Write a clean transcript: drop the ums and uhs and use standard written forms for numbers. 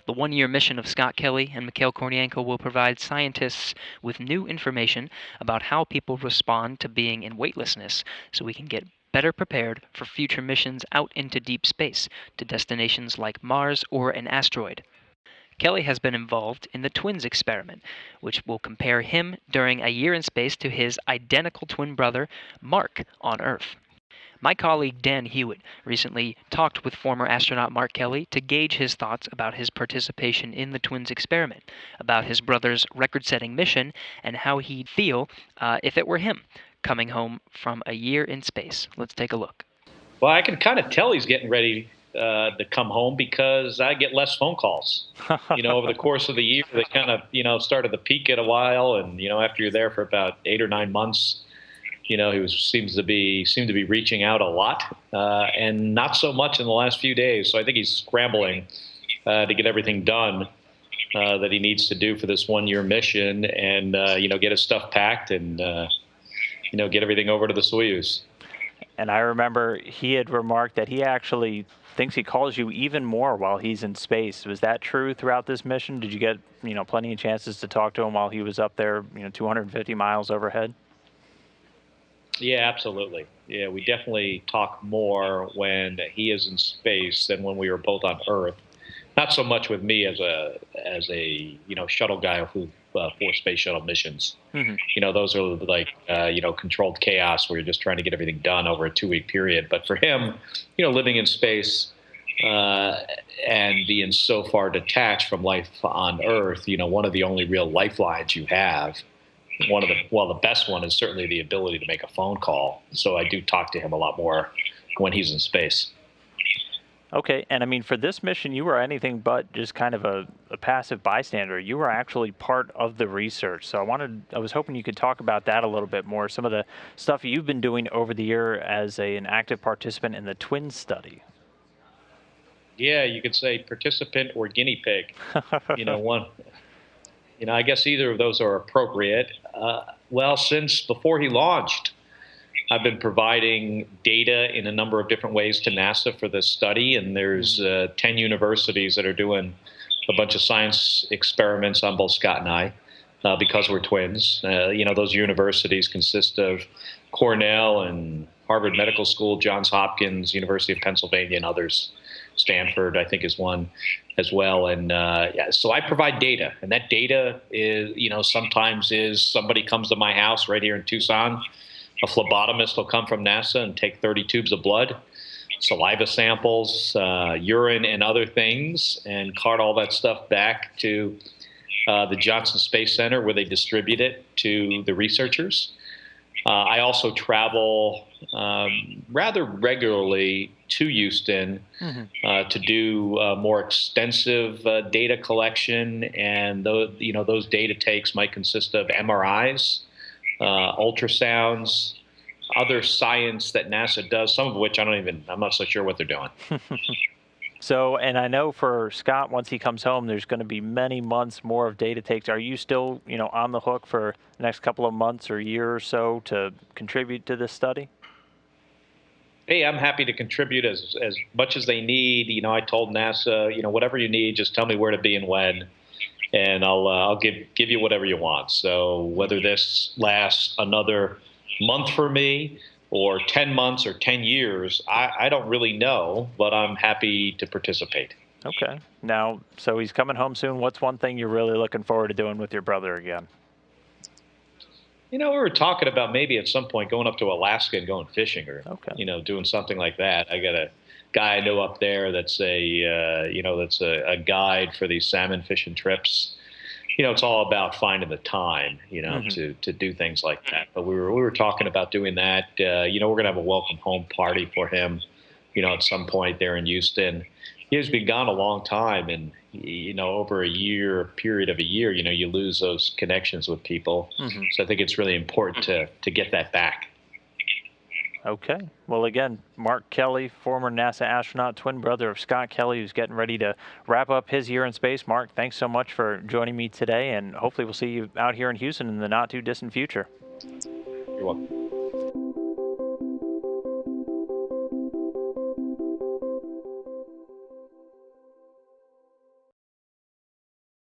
The one-year mission of Scott Kelly and Mikhail Kornienko will provide scientists with new information about how people respond to being in weightlessness so we can get better prepared for future missions out into deep space to destinations like Mars or an asteroid. Kelly has been involved in the twins experiment, which will compare him during a year in space to his identical twin brother, Mark, on Earth. My colleague Dan Huot recently talked with former astronaut Mark Kelly to gauge his thoughts about his participation in the twins experiment, about his brother's record-setting mission, and how he'd feel if it were him coming home from a year in space. Let's take a look. Well, I can kind of tell he's getting ready to come home because I get less phone calls. Over the course of the year, they kind of, started to peak at a while, and after you're there for about 8 or 9 months, seemed to be reaching out a lot, and not so much in the last few days. So I think he's scrambling to get everything done that he needs to do for this one-year mission, and get his stuff packed and get everything over to the Soyuz. And I remember he had remarked that he actually thinks he calls you even more while he's in space. Was that true throughout this mission? Did you get, plenty of chances to talk to him while he was up there, 250 miles overhead? Yeah, absolutely. Yeah, we definitely talk more when he is in space than when we were both on Earth. Not so much with me as a shuttle guy who for space shuttle missions. Mm-hmm. Those are like controlled chaos where you're just trying to get everything done over a 2-week period. But for him, living in space and being so far detached from life on Earth, one of the only real lifelines you have. The best one is certainly the ability to make a phone call. So I do talk to him a lot more when he's in space. Okay, and I mean, for this mission, you were anything but just kind of a passive bystander. You were actually part of the research. So I was hoping you could talk about that a little bit more, some of the stuff you've been doing over the year as an active participant in the twin study. Yeah, you could say participant or guinea pig. One. I guess either of those are appropriate. Well, since before he launched, I've been providing data in a number of different ways to NASA for this study, and there's 10 universities that are doing a bunch of science experiments on both Scott and I because we're twins. Those universities consist of Cornell and Harvard Medical School, Johns Hopkins, University of Pennsylvania, and others. Stanford, I think, is one as well. And so I provide data, and that data is, sometimes is somebody comes to my house right here in Tucson. A phlebotomist will come from NASA and take 30 tubes of blood, saliva samples, urine, and other things, and cart all that stuff back to the Johnson Space Center where they distribute it to the researchers. I also travel rather regularly to Houston to do more extensive data collection, and those data takes might consist of MRIs, ultrasounds, other science that NASA does, some of which I'm not so sure what they're doing. So, and I know for Scott, once he comes home, there's going to be many months more of data takes. Are you still, on the hook for the next couple of months or year or so to contribute to this study? Hey, I'm happy to contribute as much as they need. I told NASA, whatever you need, just tell me where to be and when, and I'll give you whatever you want. So whether this lasts another month for me or 10 months or 10 years, I don't really know, but I'm happy to participate. Okay. Now, so he's coming home soon. What's one thing you're really looking forward to doing with your brother again? We were talking about maybe at some point going up to Alaska and going fishing, or doing something like that. I got a guy I know up there that's a guide for these salmon fishing trips. It's all about finding the time, to do things like that. But we were talking about doing that. We're going to have a welcome home party for him, at some point there in Houston. He's been gone a long time, and over period of a year, you lose those connections with people. So I think it's really important to get that back. Okay. Well, again, Mark Kelly, former NASA astronaut, twin brother of Scott Kelly, who's getting ready to wrap up his year in space. Mark, thanks so much for joining me today, and hopefully we'll see you out here in Houston in the not-too-distant future. You're welcome.